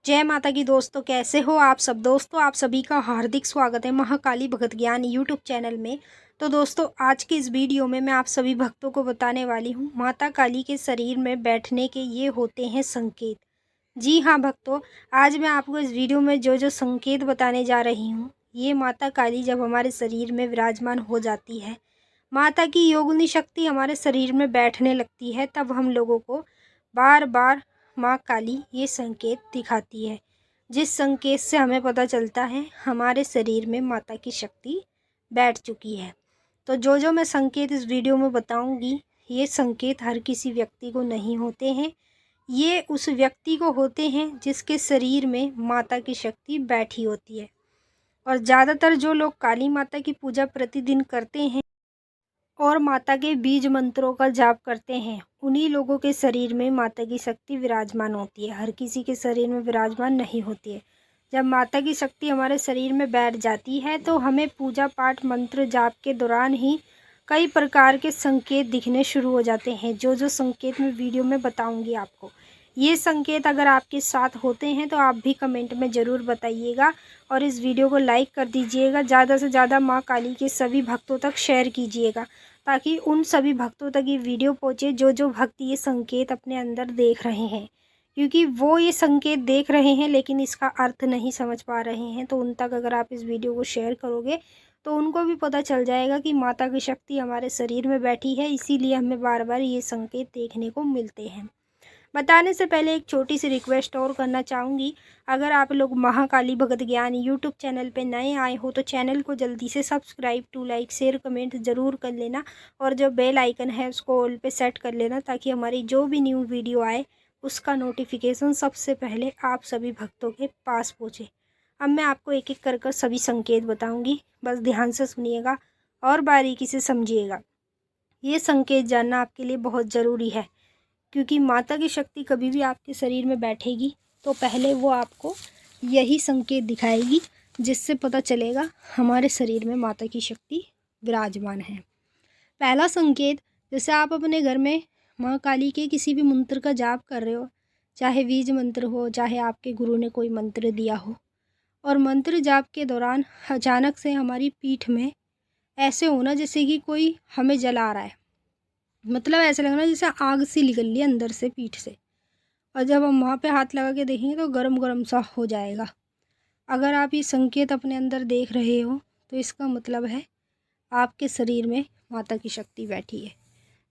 जय माता की दोस्तों, कैसे हो आप सब। दोस्तों आप सभी का हार्दिक स्वागत है महाकाली भगत ज्ञान यूट्यूब चैनल में। तो दोस्तों आज की इस वीडियो में मैं आप सभी भक्तों को बताने वाली हूँ माता काली के शरीर में बैठने के ये होते हैं संकेत। जी हाँ भक्तों, आज मैं आपको इस वीडियो में जो जो संकेत बताने जा रही हूँ, ये माता काली जब हमारे शरीर में विराजमान हो जाती है, माता की योगिनी शक्ति हमारे शरीर में बैठने लगती है, तब हम लोगों को बार बार माँ काली ये संकेत दिखाती है, जिस संकेत से हमें पता चलता है हमारे शरीर में माता की शक्ति बैठ चुकी है। तो जो जो मैं संकेत इस वीडियो में बताऊंगी, ये संकेत हर किसी व्यक्ति को नहीं होते हैं। ये उस व्यक्ति को होते हैं जिसके शरीर में माता की शक्ति बैठी होती है। और ज़्यादातर जो लोग काली माता की पूजा प्रतिदिन करते हैं और माता के बीज मंत्रों का जाप करते हैं, उन्हीं लोगों के शरीर में माता की शक्ति विराजमान होती है। हर किसी के शरीर में विराजमान नहीं होती है। जब माता की शक्ति हमारे शरीर में बैठ जाती है तो हमें पूजा पाठ मंत्र जाप के दौरान ही कई प्रकार के संकेत दिखने शुरू हो जाते हैं। जो जो संकेत मैं वीडियो में बताऊंगी आपको, ये संकेत अगर आपके साथ होते हैं तो आप भी कमेंट में ज़रूर बताइएगा और इस वीडियो को लाइक कर दीजिएगा। ज़्यादा से ज़्यादा माँ काली के सभी भक्तों तक शेयर कीजिएगा, ताकि उन सभी भक्तों तक ये वीडियो पहुँचे जो जो भक्त ये संकेत अपने अंदर देख रहे हैं। क्योंकि वो ये संकेत देख रहे हैं लेकिन इसका अर्थ नहीं समझ पा रहे हैं, तो उन तक अगर आप इस वीडियो को शेयर करोगे तो उनको भी पता चल जाएगा कि माता की शक्ति हमारे शरीर में बैठी है, इसीलिए हमें बार बार ये संकेत देखने को मिलते हैं। बताने से पहले एक छोटी सी रिक्वेस्ट और करना चाहूँगी। अगर आप लोग महाकाली भगत ज्ञान यूट्यूब चैनल पे नए आए हो तो चैनल को जल्दी से subscribe to like share comment ज़रूर कर लेना, और जो बेल आइकन है उसको ऑल पे सेट कर लेना, ताकि हमारी जो भी न्यू वीडियो आए उसका नोटिफिकेशन सबसे पहले आप सभी भक्तों के पास पहुँचे। अब मैं आपको एक एक कर सभी संकेत बताऊँगी, बस ध्यान से सुनिएगा और बारीकी से समझिएगा। ये संकेत जानना आपके लिए बहुत ज़रूरी है, क्योंकि माता की शक्ति कभी भी आपके शरीर में बैठेगी तो पहले वो आपको यही संकेत दिखाएगी, जिससे पता चलेगा हमारे शरीर में माता की शक्ति विराजमान है। पहला संकेत, जैसे आप अपने घर में माँ काली के किसी भी मंत्र का जाप कर रहे हो, चाहे बीज मंत्र हो, चाहे आपके गुरु ने कोई मंत्र दिया हो, और मंत्र जाप के दौरान अचानक से हमारी पीठ में ऐसे होना जैसे कि कोई हमें जला रहा है, मतलब ऐसा लगना जैसे आग सी निकल रही है अंदर से पीठ से, और जब हम वहाँ पे हाथ लगा के देखेंगे तो गरम गरम सा हो जाएगा। अगर आप ये संकेत अपने अंदर देख रहे हो तो इसका मतलब है आपके शरीर में माता की शक्ति बैठी है।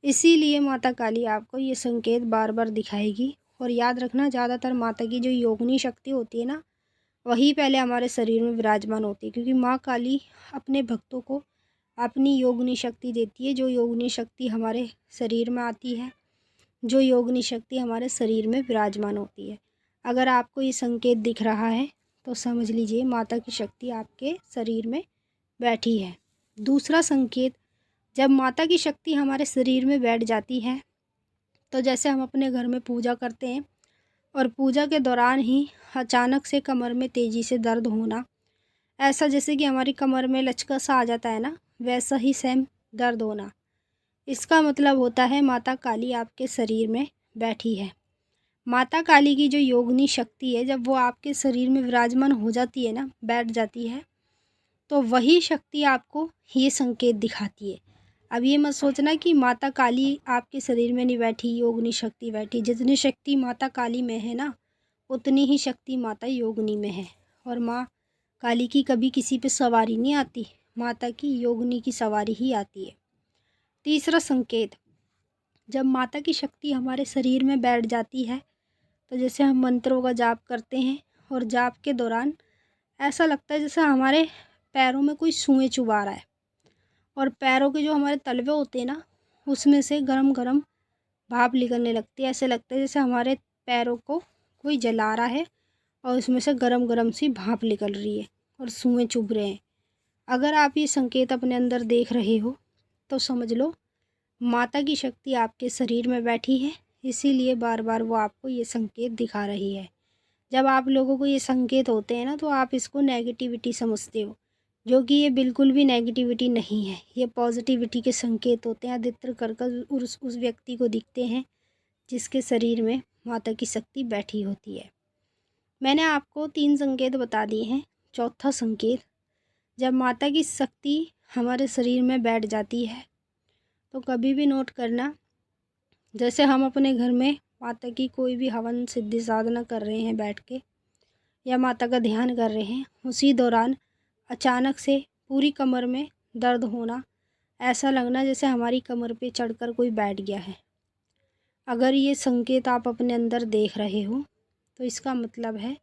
इसीलिए माता काली आपको ये संकेत बार बार दिखाएगी। और याद रखना, ज़्यादातर माता की जो योगिनी शक्ति होती है ना, वही पहले हमारे शरीर में विराजमान होती है, क्योंकि माँ काली अपने भक्तों को अपनी योगिनी शक्ति देती है। जो योगिनी शक्ति हमारे शरीर में आती है, जो योगिनी शक्ति हमारे शरीर में विराजमान होती है। अगर आपको ये संकेत दिख रहा है तो समझ लीजिए माता की शक्ति आपके शरीर में बैठी है। दूसरा संकेत, जब माता की शक्ति हमारे शरीर में बैठ जाती है तो जैसे हम अपने घर में पूजा करते हैं और पूजा के दौरान ही अचानक से कमर में तेज़ी से दर्द होना, ऐसा जैसे कि हमारी कमर में लचका सा आ जाता है ना, वैसा ही सेम दर्द होना, इसका मतलब होता है माता काली आपके शरीर में बैठी है। माता काली की जो योगिनी शक्ति है, जब वो आपके शरीर में विराजमान हो जाती है ना, बैठ जाती है, तो वही शक्ति आपको ये संकेत दिखाती है। अब ये मत सोचना कि माता काली आपके शरीर में नहीं बैठी, योगिनी शक्ति बैठी। जितनी शक्ति माता काली में है ना, उतनी ही शक्ति माता योगिनी में है। और माँ काली की कभी किसी पे सवारी नहीं आती, माता की योगिनी की सवारी ही आती है। तीसरा संकेत, जब माता की शक्ति हमारे शरीर में बैठ जाती है तो जैसे हम मंत्रों का जाप करते हैं और जाप के दौरान ऐसा लगता है जैसे हमारे पैरों में कोई सुएं चुभा रहा है, और पैरों के जो हमारे तलवे होते हैं ना, उसमें से गरम गरम भाप निकलने लगती है। ऐसे लगता है जैसे हमारे पैरों को कोई जला रहा है और उसमें से गरम गरम सी भाप निकल रही है और सुएं चुभ रहे हैं। अगर आप ये संकेत अपने अंदर देख रहे हो तो समझ लो माता की शक्ति आपके शरीर में बैठी है, इसीलिए बार बार वो आपको ये संकेत दिखा रही है। जब आप लोगों को ये संकेत होते हैं ना, तो आप इसको नेगेटिविटी समझते हो, जो कि ये बिल्कुल भी नेगेटिविटी नहीं है, ये पॉजिटिविटी के संकेत होते हैं। अधिकतर कर उस व्यक्ति को दिखते हैं जिसके शरीर में माता की शक्ति बैठी होती है। मैंने आपको 3 संकेत बता दिए हैं। चौथा संकेत, जब माता की शक्ति हमारे शरीर में बैठ जाती है तो कभी भी नोट करना, जैसे हम अपने घर में माता की कोई भी हवन सिद्धि साधना कर रहे हैं बैठ के, या माता का ध्यान कर रहे हैं, उसी दौरान अचानक से पूरी कमर में दर्द होना, ऐसा लगना जैसे हमारी कमर पे चढ़कर कोई बैठ गया है। अगर ये संकेत आप अपने अंदर देख रहे हो तो इसका मतलब है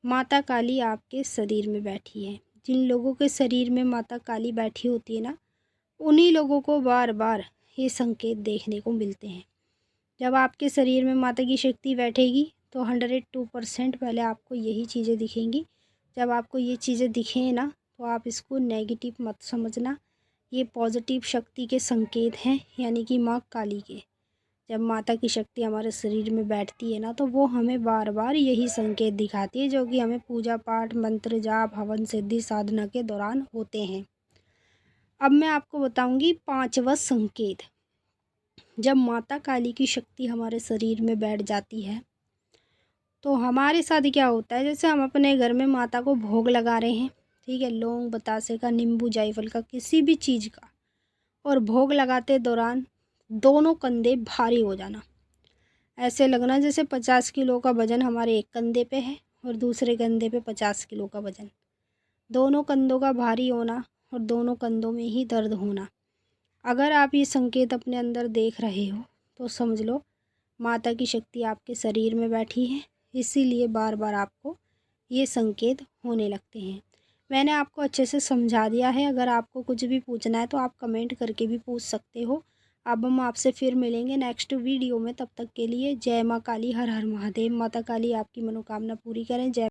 माता काली आपके शरीर में बैठी है। जिन लोगों के शरीर में माता काली बैठी होती है ना, उन्हीं लोगों को बार बार ये संकेत देखने को मिलते हैं। जब आपके शरीर में माता की शक्ति बैठेगी तो 102% पहले आपको यही चीज़ें दिखेंगी। जब आपको ये चीज़ें दिखें ना, तो आप इसको नेगेटिव मत समझना, ये पॉजिटिव शक्ति के संकेत हैं, यानी कि माँ काली के। जब माता की शक्ति हमारे शरीर में बैठती है ना, तो वो हमें बार बार यही संकेत दिखाती है, जो कि हमें पूजा पाठ, मंत्र जाप, हवन सिद्धि साधना के दौरान होते हैं। अब मैं आपको बताऊंगी 5वां संकेत। जब माता काली की शक्ति हमारे शरीर में बैठ जाती है तो हमारे साथ क्या होता है, जैसे हम अपने घर में माता को भोग लगा रहे हैं, ठीक है, लौंग बतासे का, नींबू जायफल का, किसी भी चीज़ का, और भोग लगाते दौरान दोनों कंधे भारी हो जाना, ऐसे लगना जैसे 50 किलो का वज़न हमारे एक कंधे पे है और दूसरे कंधे पे 50 किलो का वज़न, दोनों कंधों का भारी होना और दोनों कंधों में ही दर्द होना। अगर आप ये संकेत अपने अंदर देख रहे हो तो समझ लो माता की शक्ति आपके शरीर में बैठी है, इसीलिए बार बार आपको ये संकेत होने लगते हैं। मैंने आपको अच्छे से समझा दिया है। अगर आपको कुछ भी पूछना है तो आप कमेंट करके भी पूछ सकते हो। अब हम आपसे फिर मिलेंगे नेक्स्ट वीडियो में। तब तक के लिए जय माँ काली, हर हर महादेव। माता काली आपकी मनोकामना पूरी करें। जय